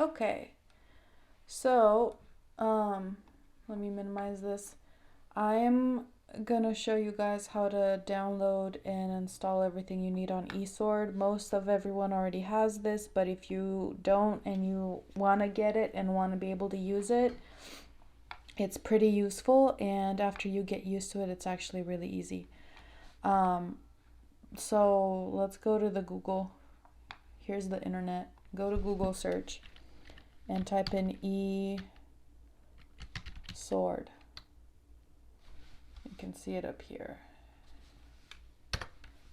Okay, so let me minimize this. I'm gonna show you guys how to download and install everything you need on Esword. Most of everyone already has this, but if you don't and you want to get it and want to be able to use it, it's pretty useful, and after you get used to it, it's actually really easy. Um, so let's go to the Google. Here's the internet. Go to Google search and type in Esword. You can see it up here.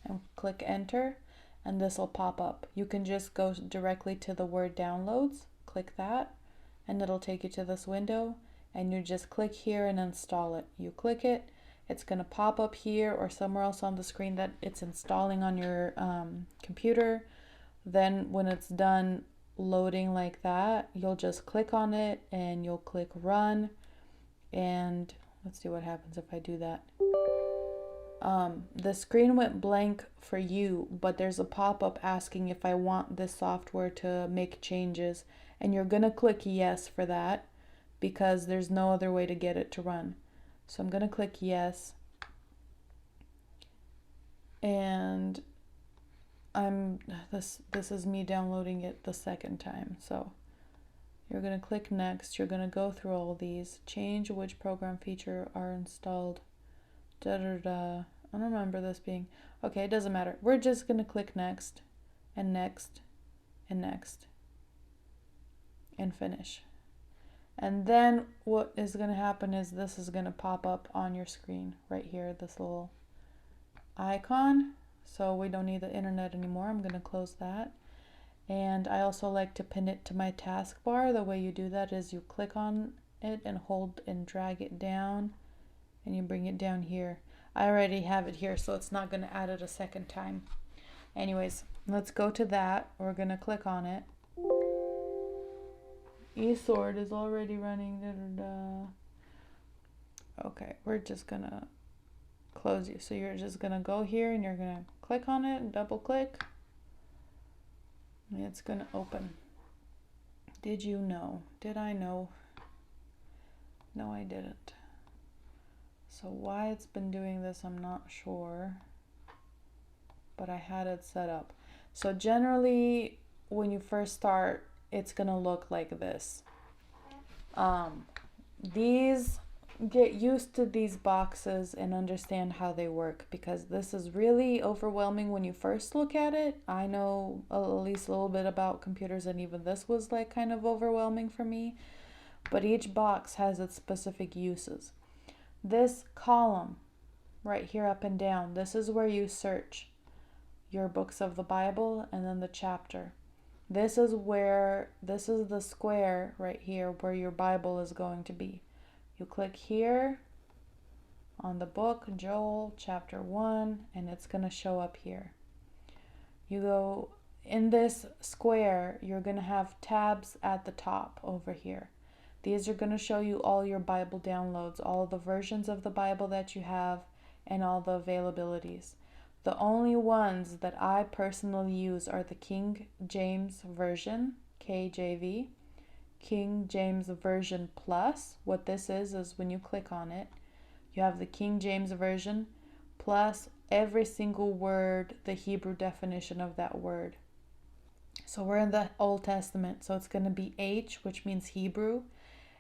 And click enter, and this will pop up. You can just go directly to the word downloads, click that, and it'll take you to this window, and you just click here and install it. You click it, it's going to pop up here or somewhere else on the screen that it's installing on your computer. Then when it's done loading like that, you'll just click on it and you'll click run, and let's see what happens if I do that. The screen went blank for you, but there's a pop-up asking if I want this software to make changes, and you're gonna click yes for that because there's no other way to get it to run. So I'm gonna click yes, and this is me downloading it the second time. So you're gonna click next. You're gonna go through all these, change which program feature are installed. Da da da. I don't remember this being okay. It doesn't matter. We're just gonna click next, and next, and next, and finish. And then what is gonna happen is this is gonna pop up on your screen right here. This little icon. So we don't need the internet anymore. I'm gonna close that. And I also like to pin it to my taskbar. The way you do that is you click on it and hold and drag it down, and you bring it down here. I already have it here, so it's not going to add it a second time. Anyways, let's go to that. We're going to click on it. Esword is already running. Da, da, da. Okay, we're just going to close you. So you're just going to go here and you're going to click on it and double click. And it's going to open. Did you know? Did I know? No, I didn't. So why it's been doing this, I'm not sure, but I had it set up. So generally, when you first start, it's gonna look like this. These, get used to these boxes and understand how they work, because this is really overwhelming when you first look at it. I know at least a little bit about computers, and even this was like kind of overwhelming for me, but each box has its specific uses. This column right here up and down, this is where you search your books of the Bible, and then the chapter. This is the square right here where your Bible is going to be. You click here on the book, Joel chapter 1, and it's going to show up here. You go in this square, you're going to have tabs at the top over here. These are going to show you all your Bible downloads, all the versions of the Bible that you have, and all the availabilities. The only ones that I personally use are the King James Version, KJV, King James Version Plus. What this is when you click on it, you have the King James Version plus every single word, the Hebrew definition of that word. So we're in the Old Testament, so it's going to be H, which means Hebrew.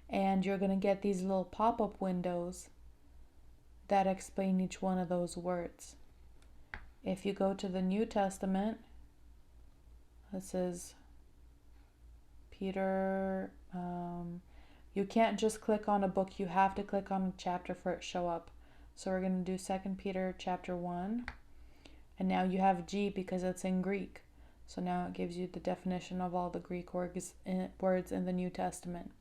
And you're going to get these little pop-up windows that explain each one of those words. If you go to the New Testament, this is Peter. You can't just click on a book. You have to click on a chapter for it to show up. So we're going to do 2 Peter chapter 1. And now you have G because it's in Greek. So now it gives you the definition of all the Greek words in the New Testament.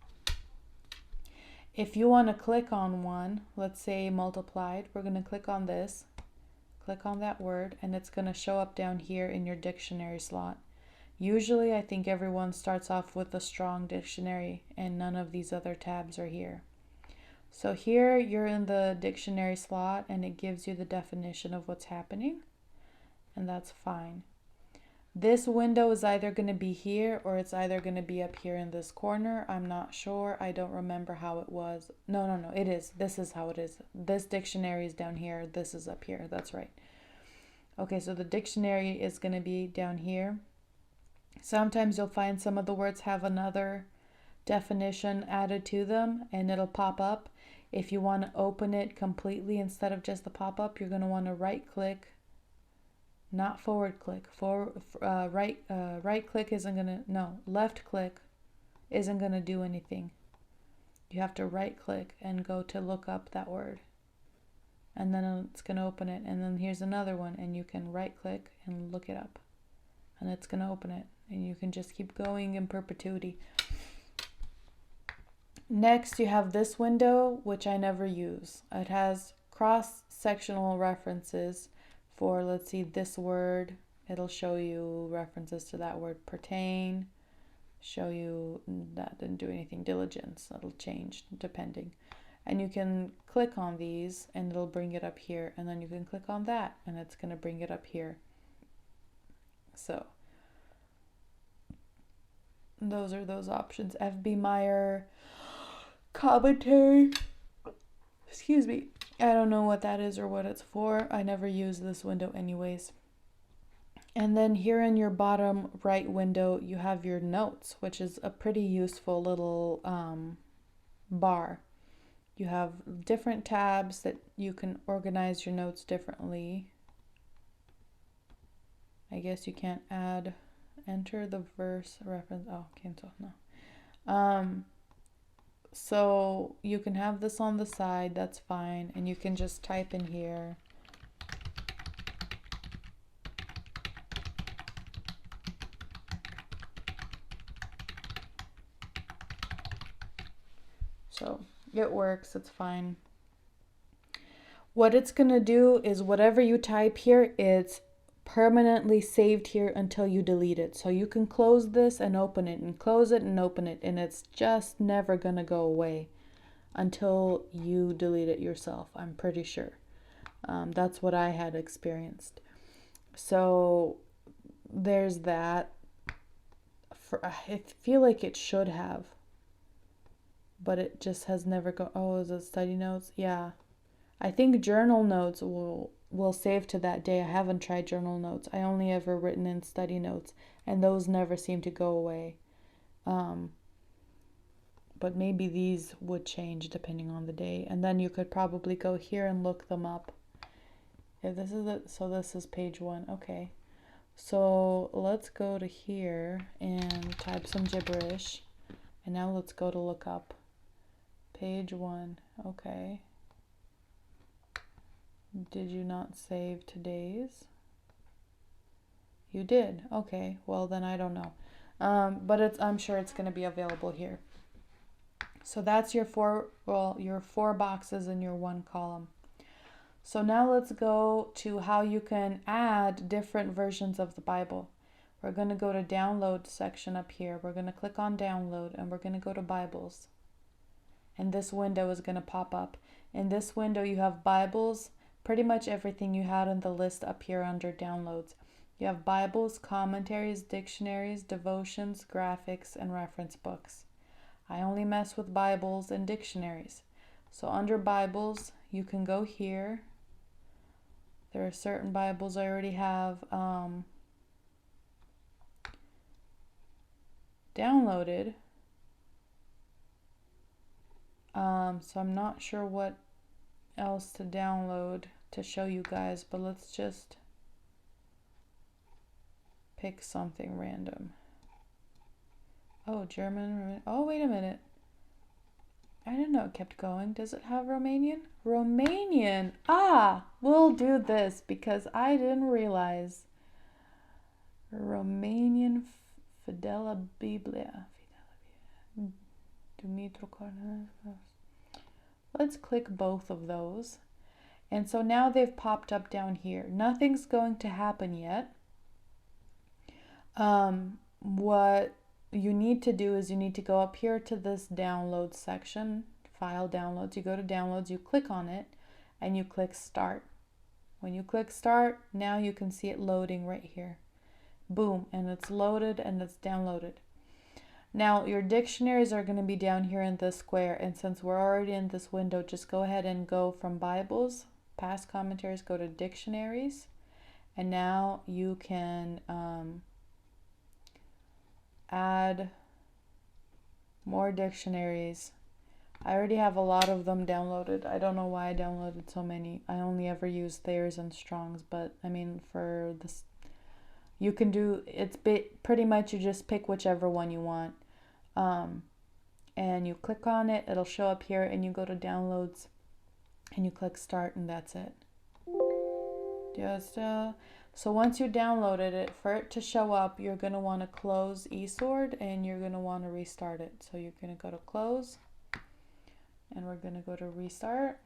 If you want to click on one, let's say multiplied, we're going to click on this, click on that word, and it's going to show up down here in your dictionary slot. Usually, I think everyone starts off with a Strong dictionary, and none of these other tabs are here. So here you're in the dictionary slot, and it gives you the definition of what's happening, and that's fine. This window is either going to be here or it's either going to be up here in this corner. I'm not sure. I don't remember how it was. No, it is. This is how it is. This dictionary is down here. This is up here. That's right. Okay, so the dictionary is going to be down here. Sometimes you'll find some of the words have another definition added to them and it'll pop up. If you want to open it completely instead of just the pop-up, you're going to want to right click. Not forward click. Right click isn't gonna, no, left click isn't gonna do anything. You have to right click and go to look up that word. And then it's gonna open it. And then here's another one and you can right click and look it up. And it's gonna open it. And you can just keep going in perpetuity. Next you have this window, which I never use. It has cross-sectional references. For, let's see, this word, it'll show you references to that word. Pertain, show you, that didn't do anything. Diligence, that'll change depending. And you can click on these and it'll bring it up here. And then you can click on that and it's going to bring it up here. So those are those options. F.B. Meyer commentary. Excuse me. I don't know what that is or what it's for. I never use this window anyways. And then here in your bottom right window, you have your notes, which is a pretty useful little bar. You have different tabs that you can organize your notes differently. I guess you can't enter the verse reference. Oh, cancel, no. So you can have this on the side, that's fine, and you can just type in here. So it works, it's fine. What it's going to do is whatever you type here, it's permanently saved here until you delete it. So you can close this and open it and close it and open it, and it's just never gonna go away until you delete it yourself, I'm pretty sure. That's what I had experienced. So there's that. I feel like it should have, but it just has never go. Oh, is it study notes? Yeah, I think journal notes will save to that day. I haven't tried journal notes. I only ever written in study notes, and those never seem to go away. But maybe these would change depending on the day. And then you could probably go here and look them up. Yeah, this is it. So this is page 1. Okay. So let's go to here and type some gibberish. And now let's go to look up page 1. Okay. Did you not save today's? You did. Okay. Well, then I don't know. But I'm sure it's going to be available here. So that's your four boxes in your one column. So now let's go to how you can add different versions of the Bible. We're going to go to download section up here. We're going to click on download and we're going to go to Bibles. And this window is going to pop up. In this window you have Bibles, pretty much everything you had on the list up here under downloads. You have Bibles, commentaries, dictionaries, devotions, graphics, and reference books. I only mess with Bibles and dictionaries. So under Bibles, you can go here. There are certain Bibles I already have downloaded. So I'm not sure what else to download to show you guys, but let's just pick something random. Oh, German. Oh, wait a minute. I didn't know it kept going. Does it have Romanian? Romanian. Ah, we'll do this because I didn't realize. Romanian Fidela Biblia. Dumitru Cornelius. Let's click both of those. And so now they've popped up down here. Nothing's going to happen yet. What you need to do is you need to go up here to this download section, file downloads. You go to downloads, you click on it, and you click start. When you click start, now you can see it loading right here. Boom, and it's loaded and it's downloaded. Now your dictionaries are going to be down here in this square, and since we're already in this window, just go ahead and go from Bibles, past commentaries, go to dictionaries, and now you can add more dictionaries. I already have a lot of them downloaded. I don't know why I downloaded so many. I only ever use Thayer's and Strong's, but I mean, for this, you can do, it's pretty much you just pick whichever one you want. And you click on it, it'll show up here, and you go to downloads and you click start, and that's it. So once you downloaded it, for it to show up, you're going to want to close Esword and you're going to want to restart it. So you're going to go to close and we're going to go to restart.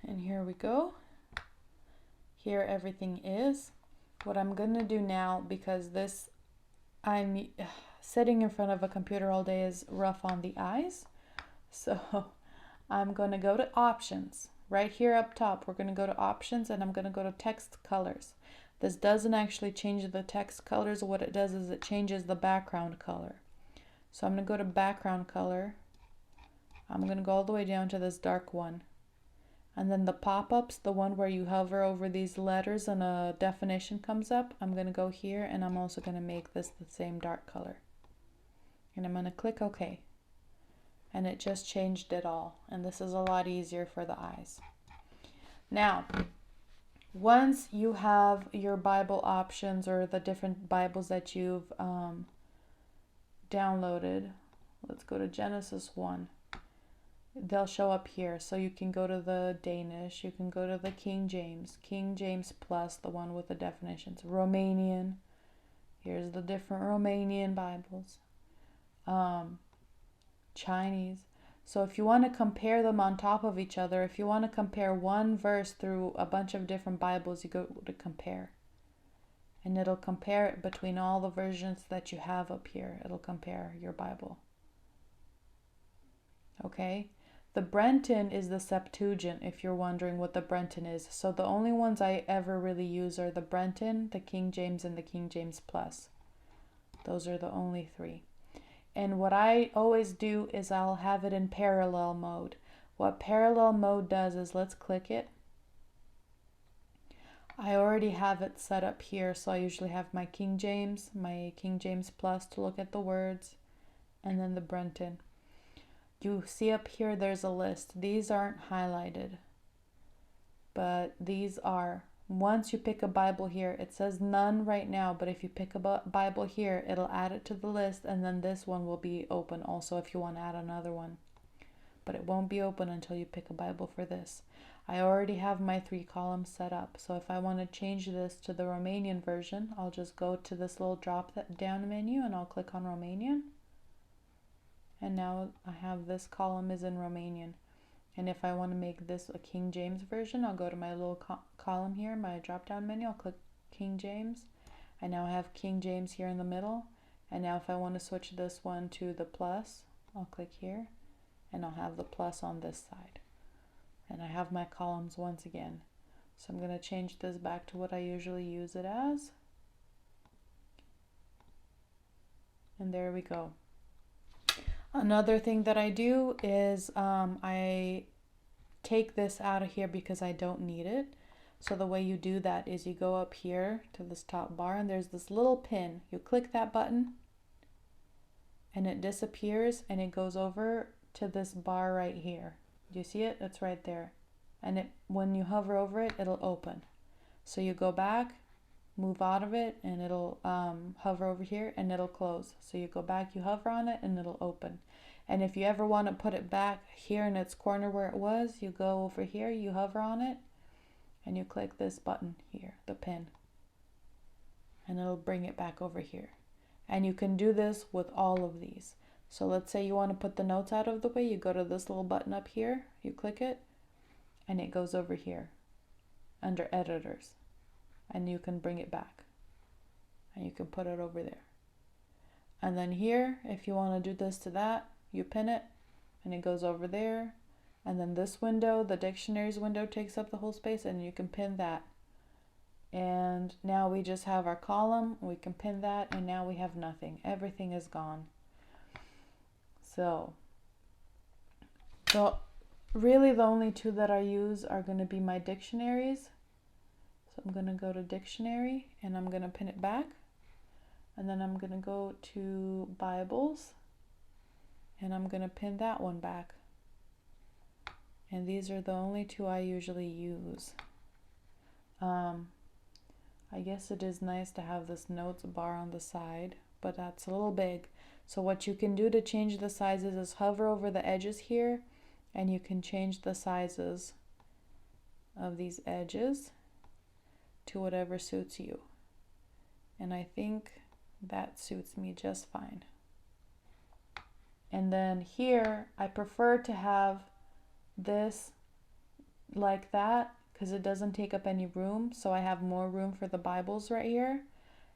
And here we go. Here everything is. What I'm going to do now, because this, I'm sitting in front of a computer all day is rough on the eyes. So I'm going to go to options. Right here up top, we're going to go to options and I'm going to go to text colors. This doesn't actually change the text colors. What it does is it changes the background color. So I'm going to go to background color. I'm going to go all the way down to this dark one. And then the pop-ups, the one where you hover over these letters and a definition comes up, I'm going to go here and I'm also going to make this the same dark color. And I'm going to click OK. And it just changed it all. And this is a lot easier for the eyes. Now, once you have your Bible options or the different Bibles that you've downloaded, let's go to Genesis 1. They'll show up here. So you can go to the Danish, you can go to the King James Plus, the one with the definitions, Romanian. Here's the different Romanian Bibles. Chinese. So if you want to compare them on top of each other, if you want to compare one verse through a bunch of different Bibles, you go to compare. And it'll compare it between all the versions that you have up here. It'll compare your Bible. Okay? The Brenton is the Septuagint, if you're wondering what the Brenton is. So the only ones I ever really use are the Brenton, the King James, and the King James Plus. Those are the only three. And what I always do is I'll have it in parallel mode. What parallel mode does is, let's click it. I already have it set up here, so I usually have my King James Plus to look at the words, and then the Brenton. You see up here there's a list. These aren't highlighted, but these are. Once you pick a Bible here, it says none right now, but if you pick a Bible here, it'll add it to the list, and then this one will be open also if you want to add another one. But it won't be open until you pick a Bible for this. I already have my 3 columns set up, so if I want to change this to the Romanian version, I'll just go to this little drop down menu and I'll click on Romanian. And now I have this column is in Romanian. And if I want to make this a King James version, I'll go to my little column here, my drop down menu, I'll click King James. I now have King James here in the middle. And now if I want to switch this one to the plus, I'll click here and I'll have the plus on this side. And I have my columns once again. So I'm going to change this back to what I usually use it as. And there we go. Another thing that I do is I take this out of here because I don't need it. So the way you do that is you go up here to this top bar and there's this little pin. You click that button and it disappears and it goes over to this bar right here. Do you see it? It's right there. And when you hover over it, it'll open. So you go back, move out of it, and it'll hover over here and it'll close. So you go back, you hover on it, and it'll open. And if you ever want to put it back here in its corner where it was, you go over here, you hover on it, and you click this button here, the pin. And it'll bring it back over here. And you can do this with all of these. So let's say you want to put the notes out of the way, you go to this little button up here, you click it, and it goes over here under editors. And you can bring it back. And you can put it over there. And then here, if you want to do this to that, you pin it, and it goes over there. And then this window, the dictionaries window, takes up the whole space, and you can pin that. And now we just have our column, we can pin that, and now we have nothing. Everything is gone. So really the only two that I use are going to be my dictionaries. So I'm going to go to dictionary and I'm going to pin it back. And then I'm going to go to Bibles and I'm going to pin that one back. And these are the only two I usually use. I guess it is nice to have this notes bar on the side, but that's a little big. So what you can do to change the sizes is hover over the edges here, and you can change the sizes of these edges to whatever suits you. And I think that suits me just fine. And then here, I prefer to have this like that because it doesn't take up any room. So I have more room for the Bibles right here.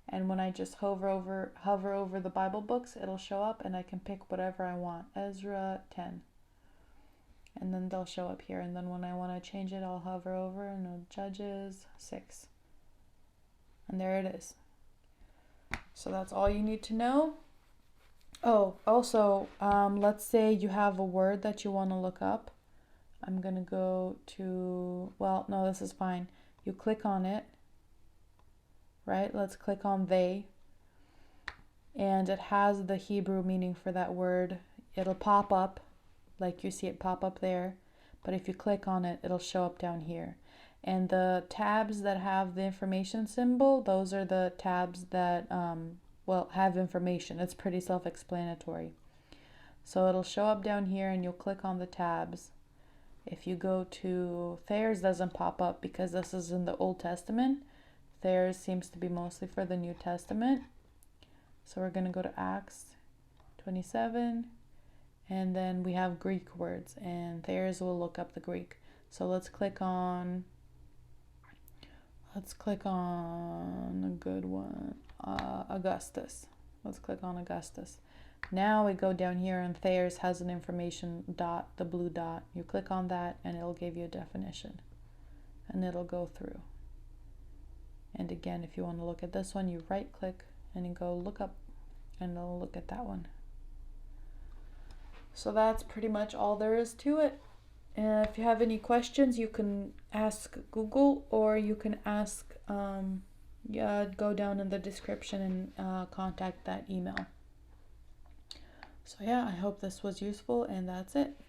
And when I just hover over the Bible books, it'll show up and I can pick whatever I want. Ezra 10. And then they'll show up here. And then when I want to change it, I'll hover over and Judges 6. And there it is. So that's all you need to know. Oh, also, let's say you have a word that you want to look up. I'm going to go to, well, no, this is fine. You click on it, right? Let's click on they. And it has the Hebrew meaning for that word. It'll pop up, like you see it pop up there. But if you click on it, it'll show up down here. And the tabs that have the information symbol, those are the tabs that, have information. It's pretty self-explanatory. So it'll show up down here and you'll click on the tabs. If you go to Thayer's, doesn't pop up because this is in the Old Testament. Thayer's seems to be mostly for the New Testament. So we're going to go to Acts 27 and then we have Greek words and Thayer's will look up the Greek. So let's click on a good one, Augustus. Let's click on Augustus. Now we go down here and Thayer's has an information dot, the blue dot. You click on that and it'll give you a definition and it'll go through. And again, if you want to look at this one, you right click and you go look up and it'll look at that one. So that's pretty much all there is to it. If you have any questions, you can ask Google or you can ask, go down in the description and contact that email. So yeah, I hope this was useful and that's it.